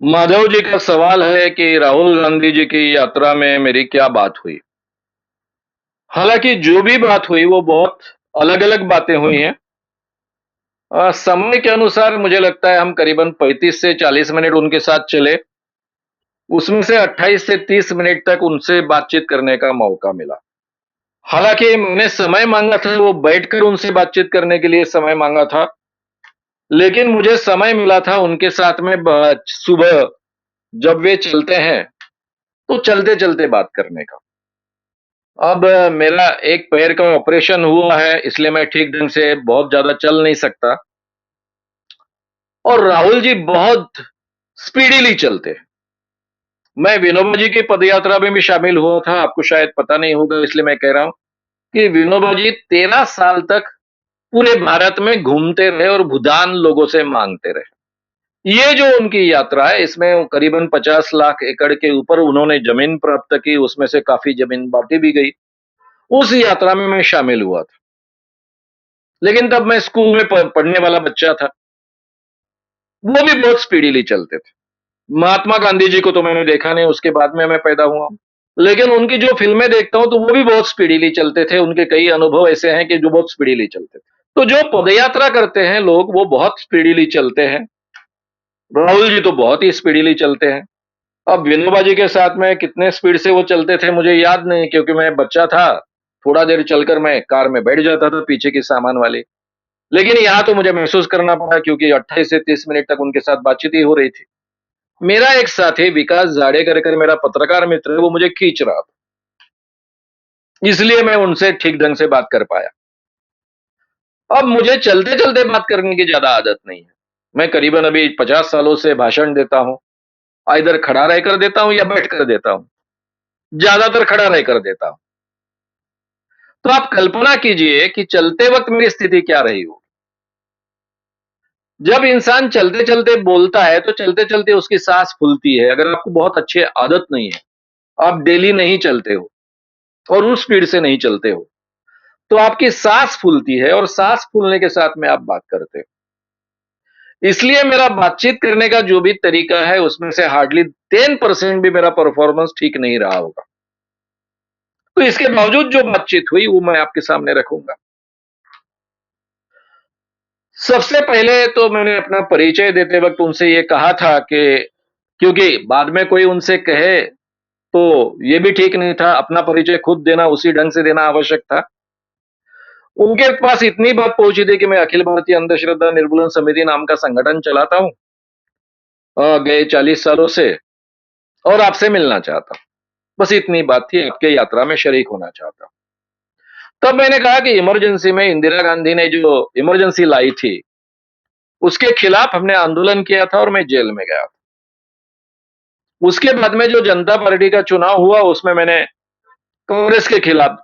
माधव जी का सवाल है कि राहुल गांधी जी की यात्रा में मेरी क्या बात हुई? हालाँकि जो भी बात हुई वो बहुत अलग-अलग बातें हुई हैं। समय के अनुसार मुझे लगता है हम करीबन 35 से 40 मिनट उनके साथ चले। उसमें से 28 से 30 मिनट तक उनसे बातचीत करने का मौका मिला। हालाँकि मैंने समय माँगा था, वो बैठकर उनसे बातचीत करने के लिए समय माँगा था, लेकिन मुझे समय मिला था उनके साथ में सुबह जब वे चलते हैं, तो चलते-चलते बात करने का। अब मेरा एक पैर का ऑपरेशन हुआ है, इसलिए मैं ठीक ढंग से बहुत ज़्यादा चल नहीं सकता और राहुल जी बहुत स्पीडीली चलते हैं। मैं विनोबा जी की पदयात्रा में भी शामिल हुआ था, आपको शायद पता नहीं होगा इसलिए मैं कह रहा हूँ कि विनोबा जी 13 साल तक पूरे भारत में घूमते रहे और भूदान लोगों से माँगते रहे। ये जो उनकी यात्रा है, इसमें करीबन 50 लाख एकड़ के ऊपर उन्होंने ज़मीन प्राप्त की, उसमें से काफ़ी ज़मीन बाँटी भी गई। उस यात्रा में मैं शामिल हुआ था। लेकिन तब मैं स्कूल में पढ़ने वाला बच्चा था। वो भी बहुत स्पीडीली चलते थे। महात्मा गांधी जी को तो मैंने देखा नहीं, उसके बाद में मैं पैदा हुआ हूँ। लेकिन उनकी जो फ़िल्में देखता हूँ, तो वो भी बहुत स्पीडीली चलते थे। उनके कई अनुभव ऐसे हैं कि जो बहुत स्पीडीली चलते थे। तो जो पदयात्रा करते हैं लोग, वो बहुत स्पीडीली चलते हैं। राहुल जी तो बहुत ही स्पीडीली चलते हैं। अब विनोबा जी के साथ में कितने स्पीड से वो चलते थे, मुझे याद नहीं क्योंकि मैं बच्चा था। थोड़ा देर चलकर मैं कार में बैठ जाता था पीछे की सामान वाली। लेकिन यहाँ तो मुझे महसूस करना पड़ा क्योंकि 28 से 30 मिनट तक उनके साथ बातचीत ही हो रही थी। मेरा एक साथी विकास जाडेकर कर मेरा पत्रकार मित्र है, वो मुझे खींच रहा था। इसलिए मैं उनसे ठीक ढंग से बात कर पाया। अब मुझे चलते-चलते बात करने की ज़्यादा आदत नहीं है। मैं करीबन अभी 50 सालों से भाषण देता हूँ। आइदर खड़ा रहकर देता हूँ या बैठकर देता हूँ। ज़्यादातर खड़ा रहकर देता हूँ। तो आप कल्पना कीजिए कि चलते वक़्त मेरी स्थिति क्या रही हो। जब इंसान चलते-चलते बोलता है, तो चलते-चलते उसकी साँस फूलती है। अगर आपको बहुत अच्छी आदत नहीं है, आप डेली नहीं चलते हो और उस स्पीड से नहीं चलते हो, तो आपकी साँस फूलती है और साँस फूलने के साथ में आप बात करते हो। इसलिए मेरा बातचीत करने का जो भी तरीका है, उसमें से हार्डली 10% भी मेरा परफ़ॉर्मेंस ठीक नहीं रहा होगा। तो इसके बावजूद जो बातचीत हुई, वो मैं आपके सामने रखूँगा। सबसे पहले तो मैंने अपना परिचय देते वक़्त उनसे ये कहा था कि क्योंकि बाद में कोई उनसे कहे, तो ये भी ठीक नहीं था, अपना परिचय खुद देना, उसी ढंग से देना आवश्यक था। उनके पास इतनी बात पहुँची थी कि मैं अखिल भारतीय अंधश्रद्धा निर्मूलन समिति नाम का संगठन चलाता हूँ गए 40 सालों से और आपसे मिलना चाहता हूँ। बस इतनी बात थी, आपके यात्रा में शरीक होना चाहता हूँ। तब मैंने कहा कि इमरजेंसी में इंदिरा गांधी ने जो इमरजेंसी लाई थी, उसके खिलाफ हमने आंदोलन किया था और मैं जेल में गया था। उसके बाद में जो जनता पार्टी का चुनाव हुआ, उसमें मैंने कांग्रेस के खिलाफ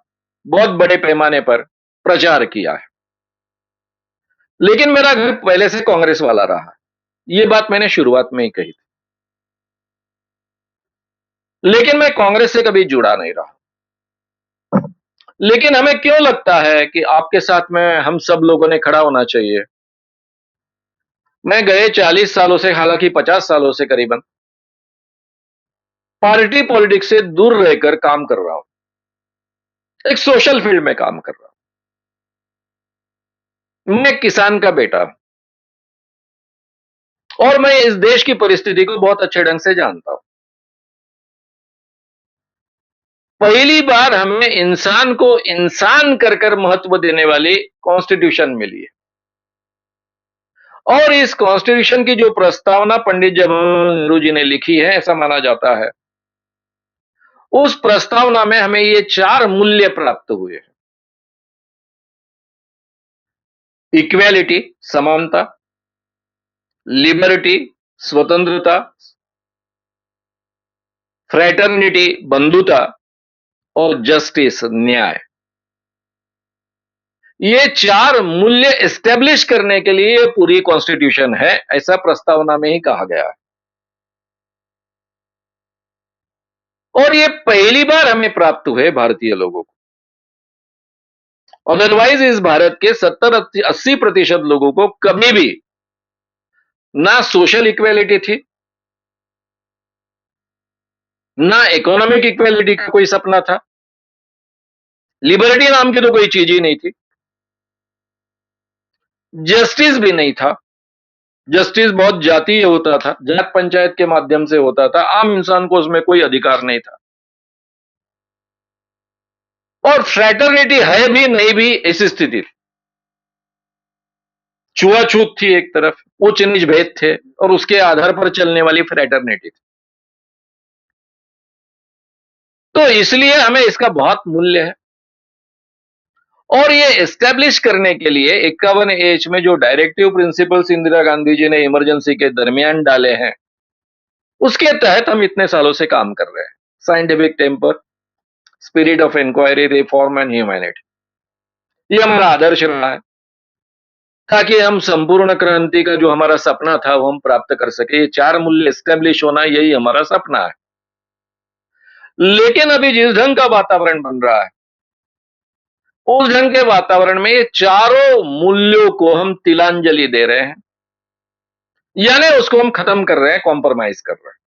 बहुत बड़े पैमाने पर प्रचार किया है। लेकिन मेरा घर पहले से कांग्रेस वाला रहा। ये बात मैंने शुरुआत में ही कही थी। लेकिन मैं कांग्रेस से कभी जुड़ा नहीं रहा। लेकिन हमें क्यों लगता है कि आपके साथ में हम सब लोगों ने खड़ा होना चाहिए? मैं गए 40 सालों से हालाँकि 50 सालों से करीबन पार्टी पॉलिटिक्स से दूर रहकर काम कर रहा हूँ। एक सोशल फील्ड में काम कर रहा हूँ। मैं एक किसान का बेटा हूँ और मैं इस देश की परिस्थिति को बहुत अच्छे ढंग से जानता हूँ। पहली बार हमें इंसान को इंसान कर महत्व देने वाली कॉन्स्टिट्यूशन मिली है और इस कॉन्स्टिट्यूशन की जो प्रस्तावना पंडित जवाहरलाल नेहरू जी ने लिखी है, ऐसा माना जाता है। उस प्रस्तावना में हमें ये 4 मूल्य प्राप्त हुए हैं। इक्वालिटी समानता, लिबर्टी स्वतंत्रता, फ्रैटर्निटी बंधुता और जस्टिस न्याय। ये 4 मूल्य एस्टेब्लिश करने के लिए ये पूरी कॉन्स्टिट्यूशन है, ऐसा प्रस्तावना में ही कहा गया है। और ये पहली बार हमें प्राप्त हुए भारतीय लोगों को। अदरवाइज इस भारत के 70-80% लोगों को कभी भी ना सोशल इक्वालिटी थी, ना इकोनॉमिक इक्वेलिटी का कोई सपना था, लिबर्टी नाम की तो कोई चीज ही नहीं थी, जस्टिस भी नहीं था। जस्टिस बहुत जातीय होता था, जात पंचायत के माध्यम से होता था, आम इंसान को उसमें कोई अधिकार नहीं था। और फ्रैटर्निटी है भी नहीं भी ऐसी स्थिति थी। छुआछूत थी एक तरफ, उच्च नीच भेद थे और उसके आधार पर चलने वाली फ्रैटर्निटी थी। तो इसलिए हमें इसका बहुत मूल्य है। और ये एस्टेब्लिश करने के लिए 51 एच में जो डायरेक्टिव प्रिंसिपल्स इंदिरा गांधी जी ने इमरजेंसी के दरमियान डाले हैं, उसके तहत हम इतने सालों से काम कर रहे हैं। Scientific temper, spirit of inquiry, reform and humanity, ये हमारा आदर्श रहा है, ताकि हम संपूर्ण क्रांति का जो हमारा सपना था वो हम प्राप्त कर सके। ये चार मूल्य एस्टेब्लिश होना, यही हमारा सपना है। लेकिन अभी जिस ढंग का वातावरण बन रहा है, उस ढंग के वातावरण में ये चारों मूल्यों को हम तिलांजलि दे रहे हैं, यानी उसको हम खत्म कर रहे हैं, कॉम्प्रोमाइज कर रहे हैं।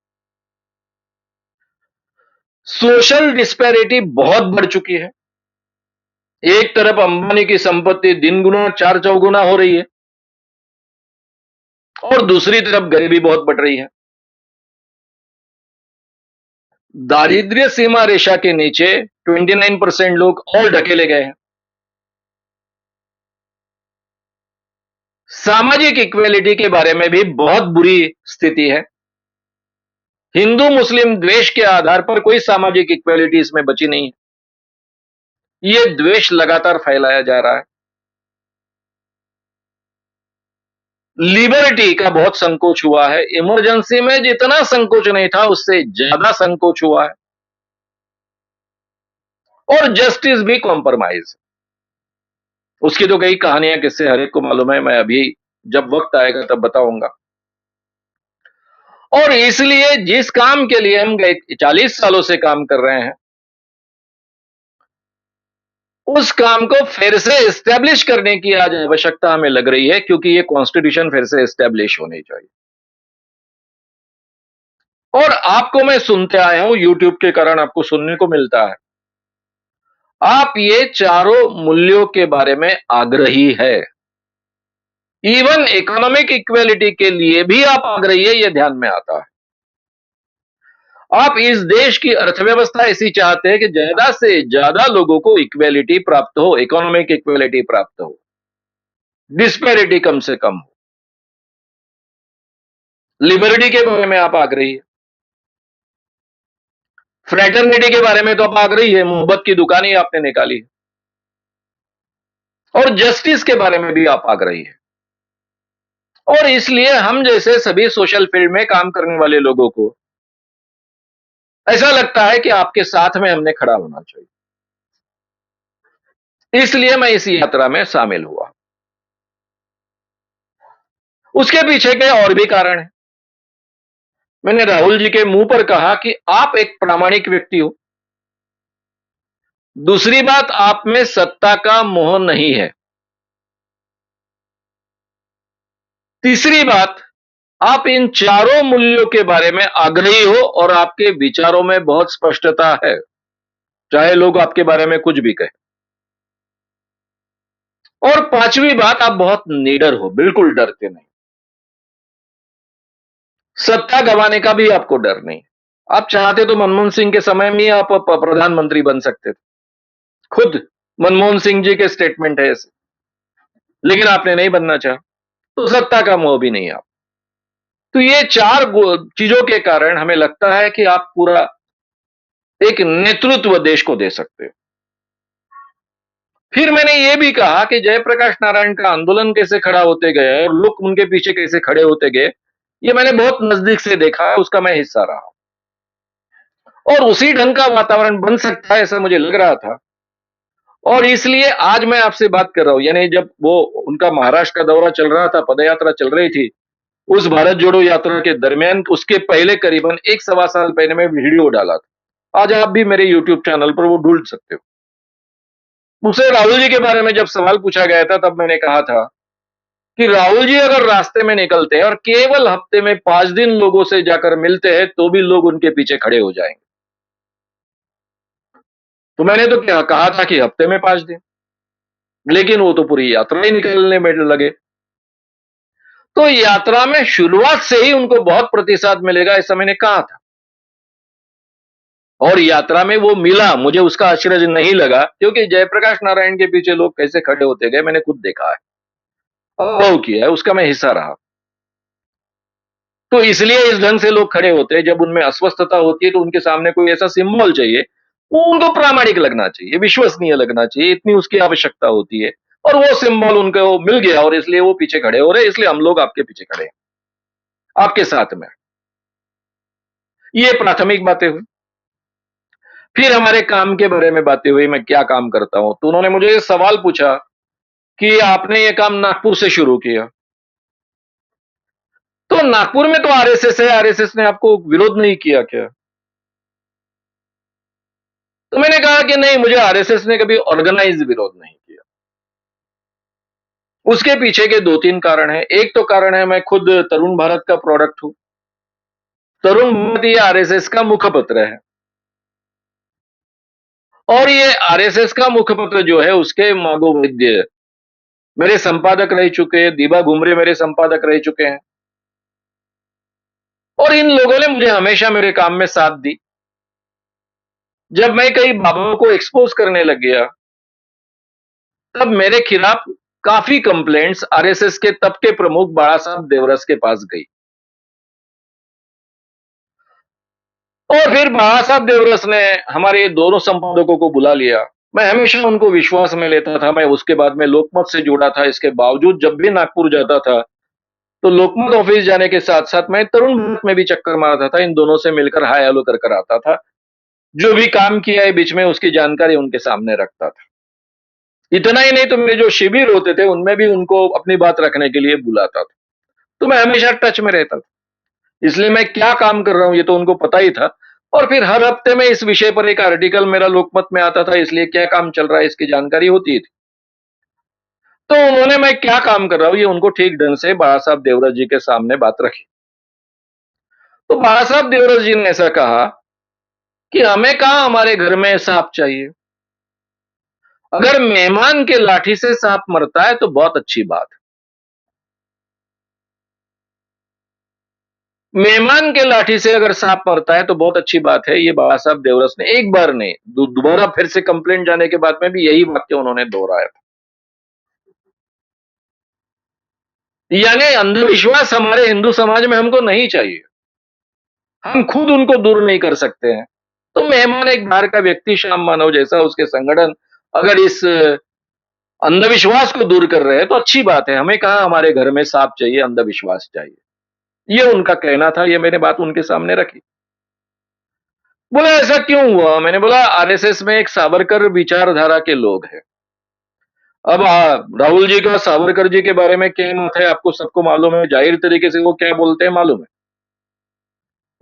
सोशल डिस्पैरिटी बहुत बढ़ चुकी है। एक तरफ अंबानी की संपत्ति दिन गुना चार चौगुना हो रही है और दूसरी तरफ गरीबी बहुत बढ़ रही है। दारिद्र्य सीमा रेखा के नीचे 29% लोग और ढकेले गए हैं। सामाजिक इक्वेलिटी के बारे में भी बहुत बुरी स्थिति है। हिंदू मुस्लिम द्वेष के आधार पर कोई सामाजिक इक्वेलिटी इसमें बची नहीं है। ये द्वेष लगातार फैलाया जा रहा है। लिबर्टी का बहुत संकोच हुआ है। इमरजेंसी में जितना संकोच नहीं था, उससे ज्यादा संकोच हुआ है। और जस्टिस भी कॉम्प्रोमाइज। उसकी तो कई कहानियां, किससे हर एक को मालूम है। मैं अभी जब वक्त आएगा तब बताऊंगा। और इसलिए जिस काम के लिए हम 40 सालों से काम कर रहे हैं, उस काम को फिर से एस्टेब्लिश करने की आज आवश्यकता हमें लग रही है, क्योंकि ये कॉन्स्टिट्यूशन फिर से एस्टेब्लिश होनी चाहिए। और आपको मैं सुनते आया हूं, यूट्यूब के कारण आपको सुनने को मिलता है, आप ये चारों मूल्यों के बारे में आग्रही है। इवन इकोनॉमिक इक्वेलिटी के लिए भी आप आग्रही है, ये ध्यान में आता है। आप इस देश की अर्थव्यवस्था ऐसी चाहते हैं कि ज्यादा से ज्यादा लोगों को इक्वेलिटी प्राप्त हो, इकोनॉमिक इक्वेलिटी प्राप्त हो, डिस्पैरिटी कम से कम हो। लिबर्टी के बारे में आप आग्रही है। फ्रैटर्निटी के बारे में तो आप आग्रही है, मोहब्बत की दुकान ही आपने निकाली है। और जस्टिस के बारे में भी आप आग्रही है। और इसलिए हम जैसे सभी सोशल फील्ड में काम करने वाले लोगों को ऐसा लगता है कि आपके साथ में हमने खड़ा होना चाहिए। इसलिए मैं इस यात्रा में शामिल हुआ। उसके पीछे के और भी कारण हैं। मैंने राहुल जी के मुंह पर कहा कि आप एक प्रामाणिक व्यक्ति हो। दूसरी बात, आप में सत्ता का मोह नहीं है। तीसरी बात, आप इन चारों मूल्यों के बारे में आग्रही हो और आपके विचारों में बहुत स्पष्टता है, चाहे लोग आपके बारे में कुछ भी कहें। और पांचवी बात, आप बहुत निडर हो, बिल्कुल डरते नहीं। सत्ता गंवाने का भी आपको डर नहीं। आप चाहते तो मनमोहन सिंह के समय में ही आप प्रधानमंत्री बन सकते थे। खुद मनमोहन सिंह जी के स्टेटमेंट है ऐसे। लेकिन आपने नहीं बनना चाहा, तो सत्ता का मोह भी नहीं आप। तो ये चार चीजों के कारण हमें लगता है कि आप पूरा एक नेतृत्व देश को दे सकते हो। फिर मैंने ये भी कहा कि जयप्रकाश नारायण का आंदोलन कैसे खड़ा होते गए और लोग उनके पीछे कैसे खड़े होते गए, ये मैंने बहुत नजदीक से देखा है, उसका मैं हिस्सा रहा हूं। और उसी ढंग का वातावरण बन सकता है ऐसा मुझे लग रहा था। और इसलिए आज मैं आपसे बात कर रहा हूं। यानी जब वो उनका महाराष्ट्र का दौरा चल रहा था, पदयात्रा चल रही थी, उस भारत जोड़ो यात्रा के दरमियान उसके पहले करीबन एक सवा साल पहले मैं वीडियो डाला था। आज आप भी मेरे यूट्यूब चैनल पर वो ढूंढ सकते हो। मुझसे राहुल जी के बारे में जब सवाल पूछा गया था, तब मैंने कहा था कि राहुल जी अगर रास्ते में निकलते हैं और केवल हफ्ते में 5 दिन लोगों से जाकर मिलते हैं, तो भी लोग उनके पीछे खड़े हो जाएंगे। तो मैंने तो क्या कहा था कि हफ्ते में 5 दिन, लेकिन वो तो पूरी यात्रा ही निकलने में लगे। तो यात्रा में शुरुआत से ही उनको बहुत प्रतिसाद मिलेगा ऐसा मैंने कहा था। और यात्रा में वो मिला, मुझे उसका आश्चर्य नहीं लगा क्योंकि जयप्रकाश नारायण के पीछे लोग कैसे खड़े होते गए मैंने खुद देखा है, अनुभव किया है, उसका मैं हिस्सा रहा। तो इसलिए इस ढंग से लोग खड़े होते हैं, जब उनमें अस्वस्थता होती है तो उनके सामने कोई ऐसा सिंबल चाहिए, वो उनको प्रामाणिक लगना चाहिए, विश्वसनीय लगना चाहिए, इतनी उसकी आवश्यकता होती है। और वो सिंबल उनको मिल गया और इसलिए वो पीछे खड़े हो रहे हैं, इसलिए हम लोग आपके पीछे खड़े हैं, आपके साथ में। ये प्राथमिक बातें हुई। फिर हमारे काम के बारे में बातें हुई, मैं क्या काम करता हूँ, तो उन्होंने मुझे ये सवाल पूछा कि आपने ये काम नागपुर से शुरू किया। तो नागपुर में तो आरएसएस है, आरएसएस ने आपको विरोध नहीं किया क्या? तो मैंने कहा कि नहीं, मुझे आरएसएस ने कभी ऑर्गेनाइज विरोध नहीं किया। उसके पीछे के 2-3 कारण हैं। एक तो कारण है मैं खुद तरुण भारत का प्रोडक्ट हूँ। तरुण भारत ये आरएसएस का मुखपत्र है। और ये आरएसएस का मुखपत्र जो है उसके मागो वैद्य मेरे संपादक रह चुके हैं, दीपा घुमरे मेरे संपादक रह चुके हैं। और इन लोगों ने मुझे हमेशा मेरे काम में साथ दी। जब मैं कई बाबाओं को एक्सपोज करने लग गया, तब मेरे खिलाफ काफी कंप्लेंट्स आरएसएस के तब के प्रमुख बाला साहब देवरस के पास गई। और फिर बाला साहब देवरस ने हमारे दोनों संपादकों को बुला लिया। मैं हमेशा उनको विश्वास में लेता था, मैं उसके बाद में लोकमत से जुड़ा था, इसके बावजूद जब भी नागपुर जाता था, तो लोकमत ऑफिस जाने के साथ-साथ मैं तरुण भारत में भी चक्कर मारता था, इन दोनों से मिलकर हाय हेलो कर कर आता था। जो भी काम किया है बीच में उसकी जानकारी उनके सामने रखता था। इतना ही नहीं तो मेरे जो शिविर होते थे उनमें भी उनको अपनी बात रखने के लिए बुलाता था। तो मैं हमेशा टच में रहता था। इसलिए मैं क्या काम कर रहा हूँ ये तो उनको पता ही था। और फिर हर हफ्ते में इस विषय पर एक आर्टिकल मेरा लोकमत में आता था, इसलिए क्या काम चल रहा है इसकी जानकारी होती थी। तो उन्होंने मैं क्या काम कर रहा हूँ ये उनको ठीक ढंग से बाला साहब देवरस जी के सामने बात रखी। तो बाला साहब देवरस जी ने ऐसा कहा कि हमें कहा हमारे घर में सांप चाहिए। अगर मेहमान के लाठी से सांप मरता है तो बहुत अच्छी बात है। मेहमान के लाठी से अगर सांप मरता है तो बहुत अच्छी बात है। ये बाबा साहब देवरस ने एक बार नहीं, दोबारा फिर से कंप्लेंट जाने के बाद में भी यही वाक्य उन्होंने दोहराया था। यानी अंधविश्वास हमारे हिंदू समाज में हमको नहीं चाहिए। हम खुद उनको दूर नहीं कर सकते हैं। तो मेहमान एक बाहर का व्यक्ति, श्याम मानव जैसा उसके संगठन अगर इस अंधविश्वास को दूर कर रहे हैं तो अच्छी बात है। हमें कहा हमारे घर में सांप चाहिए, अंधविश्वास चाहिए। ये उनका कहना था, ये मैंने बात उनके सामने रखी। बोला ऐसा क्यों हुआ? मैंने बोला आरएसएस में एक सावरकर विचारधारा के लोग हैं। अब राहुल जी का सावरकर जी के बारे में क्या मत है आपको सबको मालूम है, जाहिर तरीके से वो क्या बोलते हैं मालूम है।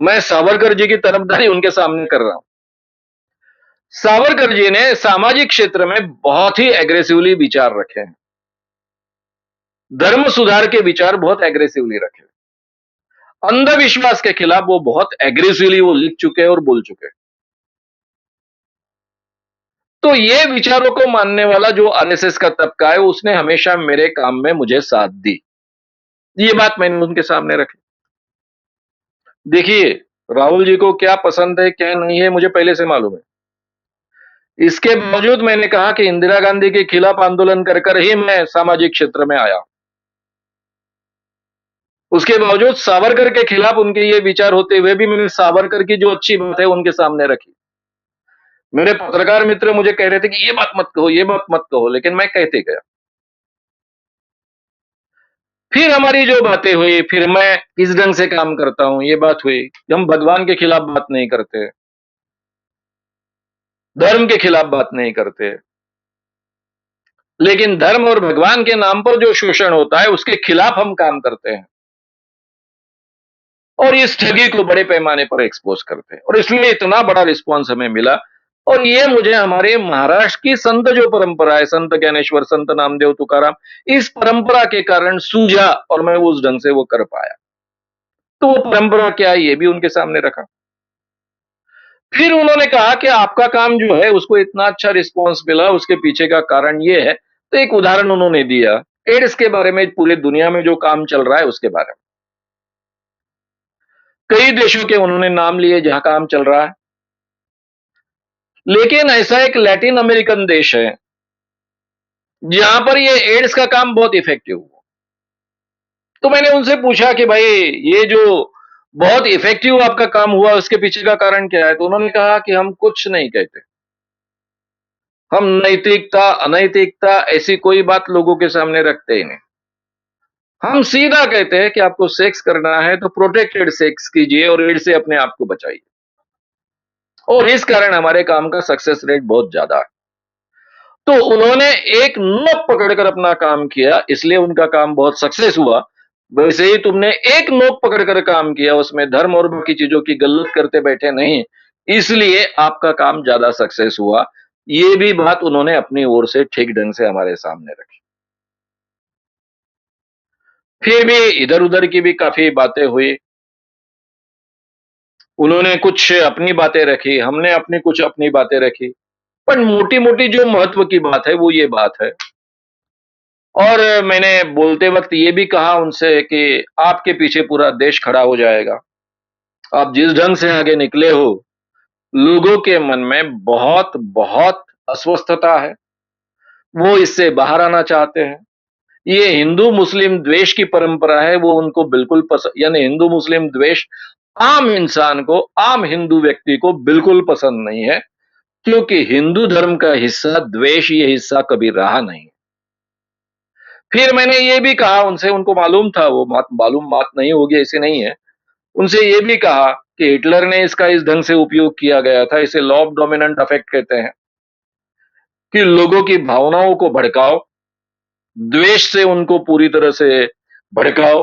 मैं सावरकर जी की तरफदारी उनके सामने कर रहा हूं। सावरकर जी ने सामाजिक क्षेत्र में बहुत ही एग्रेसिवली विचार रखे हैं। धर्म सुधार के विचार बहुत एग्रेसिवली रखे हैं। अंधविश्वास के खिलाफ वो बहुत एग्रेसिवली वो लिख चुके हैं और बोल चुके हैं। तो ये विचारों को मानने वाला जो आरएसएस का तबका है उसने हमेशा मेरे काम में मुझे साथ दी। ये बात मैंने उनके सामने रखी। देखिए, राहुल जी को क्या पसंद है, क्या नहीं है, मुझे पहले से मालूम है। इसके बावजूद मैंने कहा कि इंदिरा गांधी के खिलाफ आंदोलन कर कर ही मैं सामाजिक क्षेत्र में आया। उसके बावजूद सावरकर के खिलाफ उनके ये विचार होते हुए भी मैंने सावरकर की जो अच्छी बात है उनके सामने रखी। मेरे पत्रकार मित्र मुझे कह रहे थे कि ये बात मत कहो, ये बात मत कहो, लेकिन मैं कहते गया। फिर हमारी जो बातें हुई, फिर मैं किस ढंग से काम करता हूँ, ये बात हुई। हम भगवान के खिलाफ बात नहीं करते, धर्म के खिलाफ बात नहीं करते। लेकिन धर्म और भगवान के नाम पर जो शोषण होता है, उसके खिलाफ हम काम करते हैं। और इस ठगी को बड़े पैमाने पर एक्सपोज करते हैं। और इसलिए इतना बड़ा रिस्पॉन्स हमें मिला। और ये मुझे हमारे महाराष्ट्र की संत जो परंपरा है, संत ज्ञानेश्वर, संत नामदेव, तुकाराम, इस परंपरा के कारण सूझा और मैं उस ढंग से वो कर पाया। तो वो परंपरा क्या है, ये भी उनके सामने रखा। फिर उन्होंने कहा कि आपका काम जो है उसको इतना अच्छा रिस्पॉन्स मिला, उसके पीछे का कारण ये है। तो एक उदाहरण उन्होंने दिया, एड्स के बारे में, पूरे दुनिया में जो काम चल रहा है उसके बारे में। कई देशों के उन्होंने नाम लिए जहां काम चल रहा है। लेकिन ऐसा एक लैटिन अमेरिकन देश है, जहां पर ये एड्स का काम बहुत इफेक्टिव हुआ। तो मैंने उनसे पूछा कि भाई, ये जो बहुत इफेक्टिव आपका काम हुआ, उसके पीछे का कारण क्या है? तो उन्होंने कहा कि हम कुछ नहीं कहते। हम नैतिकता, अनैतिकता ऐसी कोई बात लोगों के सामने रखते ही नहीं। हम सीधा कहते हैं कि आपको सेक्स करना है तो प्रोटेक्टेड सेक्स कीजिए और एड्स से अपने आप को बचाइए। और इस कारण हमारे काम का सक्सेस रेट बहुत ज्यादा है। तो उन्होंने एक नोक पकड़कर अपना काम किया, इसलिए उनका काम बहुत सक्सेस हुआ। वैसे ही तुमने एक नोक पकड़कर काम किया, उसमें धर्म और बाकी चीजों की गलत करते बैठे नहीं, इसलिए आपका काम ज्यादा सक्सेस हुआ। ये भी बात उन्होंने अपनी ओर से ठीक ढंग से हमारे सामने रखी। फिर भी इधर-उधर की भी काफ़ी बातें हुई। उन्होंने कुछ अपनी बातें रखी, हमने अपनी कुछ अपनी बातें रखी। पर मोटी-मोटी जो महत्व की बात है, वो ये बात है। और मैंने बोलते वक़्त ये भी कहा उनसे कि आपके पीछे पूरा देश खड़ा हो जाएगा। आप जिस ढंग से आगे निकले हो, लोगों के मन में बहुत अस्वस्थता है। वो इससे बाहर आना चाहते हैं। ये हिंदू-मुस्लिम द्वेष की परंपरा है, वो उनको बिल्कुल यानी हिंदू-मुस्लिम द्वेष आम इंसान को, आम हिंदू व्यक्ति को बिल्कुल पसंद नहीं है, क्योंकि हिंदू धर्म का हिस्सा द्वेष ये हिस्सा कभी रहा नहीं। फिर मैंने ये भी कहा उनसे, उनको मालूम था, वो मालूम बात नहीं होगी ऐसे नहीं है। उनसे ये भी कहा कि हिटलर ने इसका इस ढंग से उपयोग किया गया था, इसे लॉ ऑफ डोमिनेंट अफेक्ट कहते हैं, कि लोगों की भावनाओं को भड़काओ, द्वेष से उनको पूरी तरह से भड़काओ,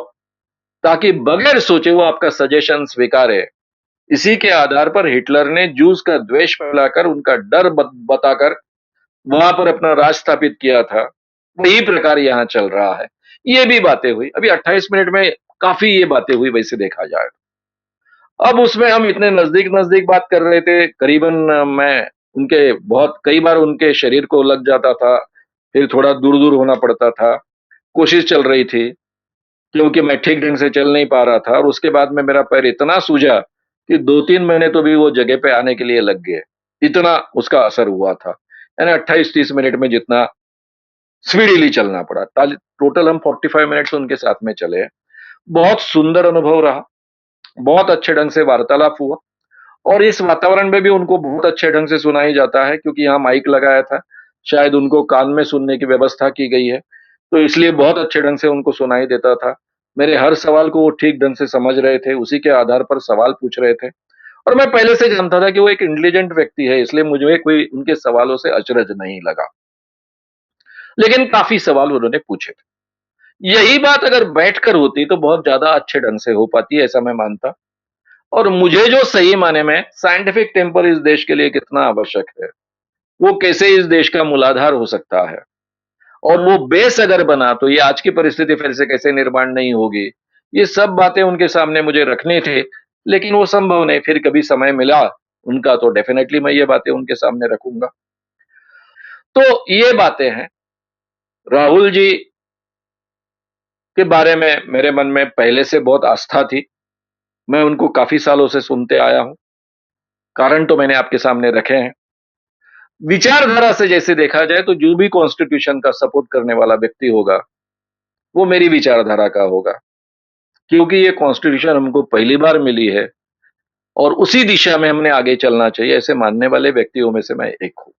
ताकि बगैर सोचे वो आपका सजेशन स्वीकारे। इसी के आधार पर हिटलर ने जूस का द्वेष फैलाकर, उनका डर बताकर वहां पर अपना राज स्थापित किया था। वही प्रकार यहाँ चल रहा है। ये भी बातें हुई। अभी 28 मिनट में काफी ये बातें हुई वैसे देखा जाए। अब उसमें हम इतने नजदीक-नजदीक बात कर रहे थे, करीबन मैं उनके बहुत कई बार उनके शरीर को लग जाता था, फिर थोड़ा दूर-दूर होना पड़ता था। कोशिश चल रही थी, क्योंकि मैं ठीक ढंग से चल नहीं पा रहा था और उसके बाद में मेरा पैर इतना सूजा कि 2-3 महीने तो भी वो जगह पे आने के लिए लग गए। इतना उसका असर हुआ था। यानी 28-30 मिनट में जितना स्पीडीली चलना पड़ा। टोटल हम 45 मिनट्स उनके साथ में चले। बहुत सुंदर अनुभव रहा। बहुत अच्छे ढंग से वार्तालाप हुआ और इस वातावरण में भी उनको बहुत अच्छे ढंग से सुनाई जाता है, क्योंकि यहाँ माइक लगाया था। शायद उनको कान में सुनने की व्यवस्था की गई है, तो इसलिए बहुत अच्छे ढंग से उनको सुनाई देता था। मेरे हर सवाल को वो ठीक ढंग से समझ रहे थे, उसी के आधार पर सवाल पूछ रहे थे और मैं पहले से जानता था कि वो एक इंटेलिजेंट व्यक्ति है, इसलिए मुझे कोई उनके सवालों से अचरज नहीं लगा। लेकिन काफ़ी सवाल उन्होंने पूछे थे। यही बात अगर बैठकर होती तो बहुत ज़्यादा अच्छे ढंग से हो पाती, ऐसा मैं मानता। और मुझे जो सही माने में साइंटिफिक टेम्पर इस देश के लिए कितना आवश्यक है, वो कैसे इस देश का मूलाधार हो सकता है और वो बेस अगर बना तो ये आज की परिस्थिति फिर से कैसे निर्माण नहीं होगी। ये सब बातें उनके सामने मुझे रखनी थी, लेकिन वो संभव नहीं। फिर कभी समय मिला उनका तो डेफिनेटली मैं ये बातें उनके सामने रखूंगा। तो ये बातें हैं। राहुल जी के बारे में मेरे मन में पहले से बहुत आस्था थी। मैं उनको काफ़ी सालों से सुनते आया हूँ। कारण तो मैंने आपके सामने रखे हैं। विचारधारा से जैसे देखा जाए तो जो भी कॉन्स्टिट्यूशन का सपोर्ट करने वाला व्यक्ति होगा, वो मेरी विचारधारा का होगा। क्योंकि ये कॉन्स्टिट्यूशन हमको पहली बार मिली है और उसी दिशा में हमने आगे चलना चाहिए, ऐसे मानने वाले व्यक्तियों में से मैं एक हूँ।